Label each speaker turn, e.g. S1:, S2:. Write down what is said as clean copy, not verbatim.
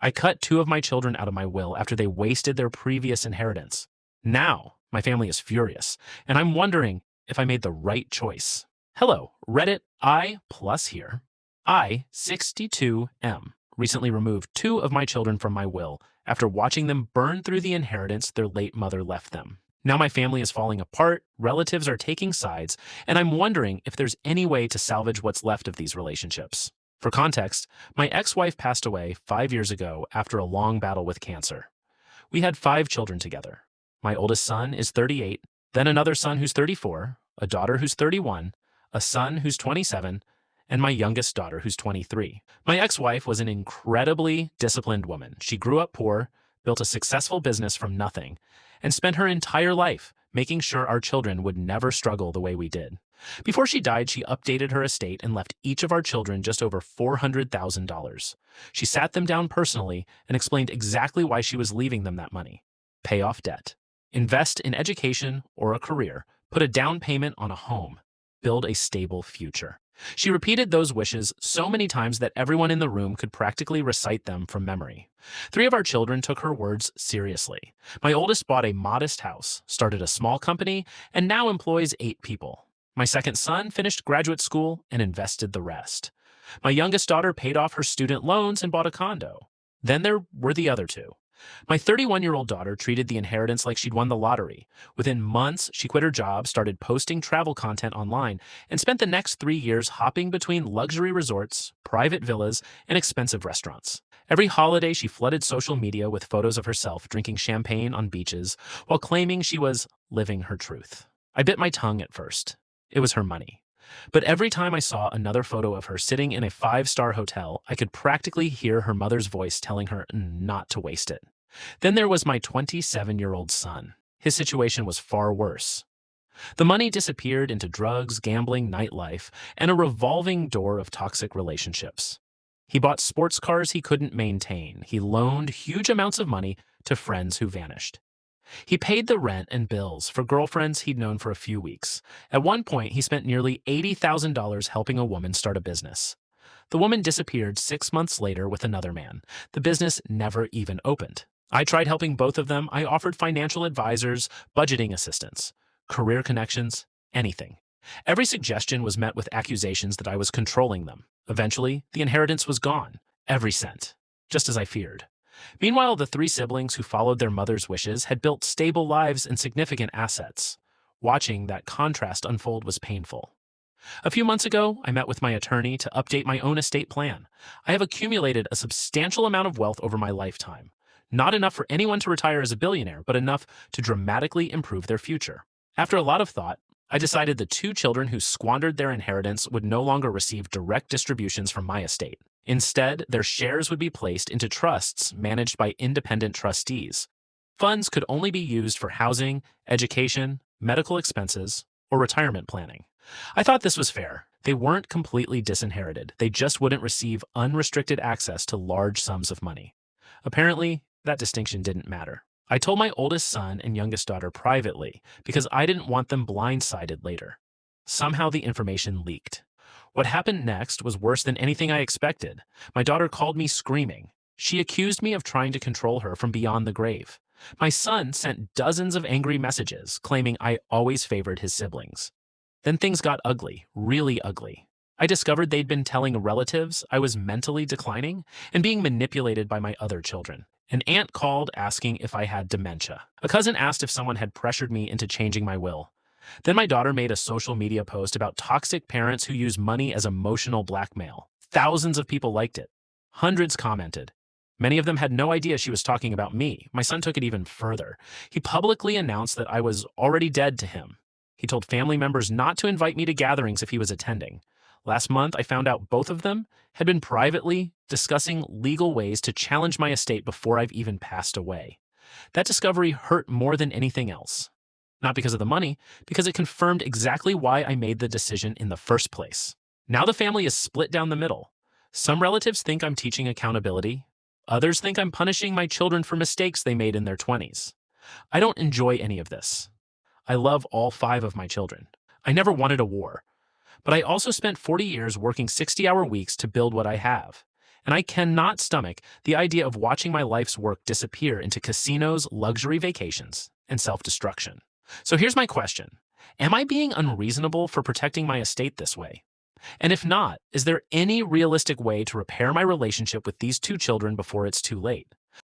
S1: I cut two of my children out of my will after they wasted their previous inheritance. Now, my family is furious, and I'm wondering if I made the right choice. Hello, Reddit I plus here. I, 62M, recently removed two of my children from my will after watching them burn through the inheritance their late mother left them. Now my family is falling apart, relatives are taking sides, and I'm wondering if there's any way to salvage what's left of these relationships. For context, my ex-wife passed away 5 years ago after a long battle with cancer. We had 5 children together. My oldest son is 38, then another son who's 34, a daughter who's 31, a son who's 27, and my youngest daughter who's 23. My ex-wife was an incredibly disciplined woman. She grew up poor, built a successful business from nothing, and spent her entire life making sure our children would never struggle the way we did. Before she died, she updated her estate and left each of our children just over $400,000. She sat them down personally and explained exactly why she was leaving them that money. Pay off debt, invest in education or a career, put a down payment on a home, build a stable future. She repeated those wishes so many times that everyone in the room could practically recite them from memory. 3 of our children took her words seriously. My oldest bought a modest house, started a small company, and now employs 8 people. My second son finished graduate school and invested the rest. My youngest daughter paid off her student loans and bought a condo. Then there were the other 2. My 31-year-old daughter treated the inheritance like she'd won the lottery. Within months, she quit her job, started posting travel content online, and spent the next 3 years hopping between luxury resorts, private villas, and expensive restaurants. Every holiday, she flooded social media with photos of herself drinking champagne on beaches while claiming she was living her truth. I bit my tongue at first. It was her money. But every time I saw another photo of her sitting in a 5-star hotel, I could practically hear her mother's voice telling her not to waste it. Then there was my 27-year-old son. His situation was far worse. The money disappeared into drugs, gambling, nightlife, and a revolving door of toxic relationships. He bought sports cars he couldn't maintain. He loaned huge amounts of money to friends who vanished. He paid the rent and bills for girlfriends he'd known for a few weeks. At one point, he spent nearly $80,000 helping a woman start a business. The woman disappeared 6 months later with another man. The business never even opened. I tried helping both of them. I offered financial advisors, budgeting assistance, career connections, anything. Every suggestion was met with accusations that I was controlling them. Eventually, the inheritance was gone, every cent, just as I feared. Meanwhile, the 3 siblings who followed their mother's wishes had built stable lives and significant assets. Watching that contrast unfold was painful. A few months ago, I met with my attorney to update my own estate plan. I have accumulated a substantial amount of wealth over my lifetime. Not enough for anyone to retire as a billionaire, but enough to dramatically improve their future. After a lot of thought, I decided the 2 children who squandered their inheritance would no longer receive direct distributions from my estate. Instead, their shares would be placed into trusts managed by independent trustees. Funds could only be used for housing, education, medical expenses, or retirement planning. I thought this was fair. They weren't completely disinherited. They just wouldn't receive unrestricted access to large sums of money. Apparently, that distinction didn't matter. I told my oldest son and youngest daughter privately because I didn't want them blindsided later. Somehow the information leaked. What happened next was worse than anything I expected. My daughter called me screaming. She accused me of trying to control her from beyond the grave. My son sent dozens of angry messages claiming I always favored his siblings. Then things got ugly, really ugly. I discovered they'd been telling relatives I was mentally declining and being manipulated by my other children. An aunt called asking if I had dementia. A cousin asked if someone had pressured me into changing my will. Then my daughter made a social media post about toxic parents who use money as emotional blackmail. Thousands of people liked it. Hundreds commented. Many of them had no idea she was talking about me. My son took it even further. He publicly announced that I was already dead to him. He told family members not to invite me to gatherings if he was attending. Last month, I found out both of them had been privately discussing legal ways to challenge my estate before I've even passed away. That discovery hurt more than anything else. Not because of the money, because it confirmed exactly why I made the decision in the first place. Now the family is split down the middle. Some relatives think I'm teaching accountability. Others think I'm punishing my children for mistakes they made in their 20s. I don't enjoy any of this. I love all 5 of my children. I never wanted a war. But I also spent 40 years working 60-hour weeks to build what I have. and I cannot stomach the idea of watching my life's work disappear into casinos, luxury vacations, and self-destruction. So here's my question. Am I being unreasonable for protecting my estate this way? And if not, is there any realistic way to repair my relationship with these two children before it's too late?